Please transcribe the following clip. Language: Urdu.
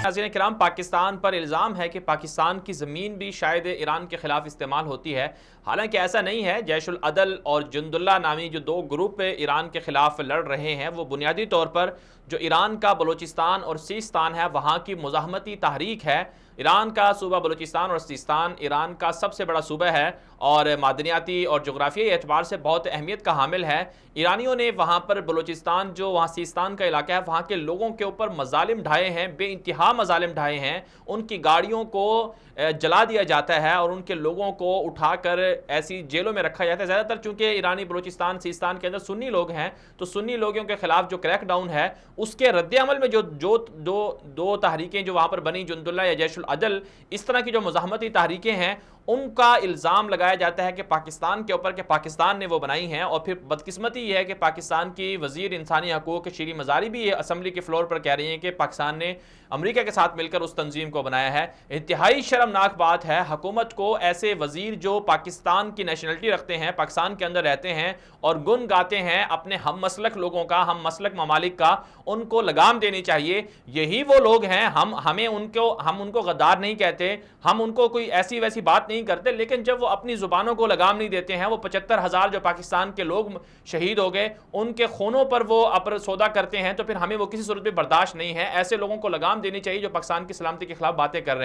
ناظرین کرام، پاکستان پر الزام ہے کہ پاکستان کی زمین بھی شاید ایران کے خلاف استعمال ہوتی ہے۔ حالانکہ ایسا نہیں ہے۔ جیش العدل اور جند اللہ نامی جو دو گروپ ایران کے خلاف لڑ رہے ہیں، وہ بنیادی طور پر جو ایران کا بلوچستان اور سیستان ہے وہاں کی مزاحمتی تحریک ہے۔ ایران کا صوبہ بلوچستان اور سیستان ایران کا سب سے بڑا صوبہ ہے اور معدنیاتی اور جغرافیائی اعتبار سے بہت اہمیت کا حامل ہے۔ ایرانیوں نے وہاں پر بلوچستان جو وہاں سیستان کا علاقہ ہے وہاں کے لوگوں کے اوپر مظالم ڈھائے ہیں، بے انتہا مظالم ڈھائے ہیں۔ ان کی گاڑیوں کو جلا دیا جاتا ہے اور ان کے لوگوں کو اٹھا کر ایسی جیلوں میں رکھا جاتا ہے۔ زیادہ تر چونکہ ایرانی بلوچستان سیستان کے اندر سنی لوگ ہیں تو سنی لوگوں کے خلاف جو کریک ڈاؤن ہے اس کے رد عمل میں جو دو تحریکیں جو وہاں پر بنی، جند اللہ یا جیش العدل، اس طرح کی جو مزاحمتی تحریکیں ہیں ان کا الزام لگایا جاتا ہے کہ پاکستان کے اوپر، کہ پاکستان نے وہ بنائی ہیں۔ اور پھر بدقسمتی یہ ہے کہ پاکستان کی وزیر انسانی حقوق شیریں مزاری بھی یہ اسمبلی کے فلور پر کہہ رہی ہیں کہ پاکستان نے امریکہ کے ساتھ مل کر اس تنظیم کو بنایا ہے۔ انتہائی شرمناک بات ہے حکومت کو ایسے وزیر جو پاکستان کی نیشنلٹی رکھتے ہیں، پاکستان کے اندر رہتے ہیں اور گن گاتے ہیں اپنے ہم مسلک لوگوں کا، ہم مسلک ممالک کا، ان کو لگام دینی چاہیے۔ یہی وہ لوگ ہیں، ہم ان کو غدار نہیں کہتے، ہم ان کو کوئی ایسی ویسی بات نہیں کرتے، لیکن جب وہ اپنی زبانوں کو لگام نہیں دیتے ہیں، وہ 75,000 جو پاکستان کے لوگ شہید ہو گئے ان کے خونوں پر وہ اپر سودا کرتے ہیں تو پھر ہمیں وہ کسی صورت پہ برداشت نہیں ہے۔ ایسے لوگوں کو لگام دینی چاہیے جو پاکستان کی سلامتی کے خلاف باتیں کر رہے ہیں۔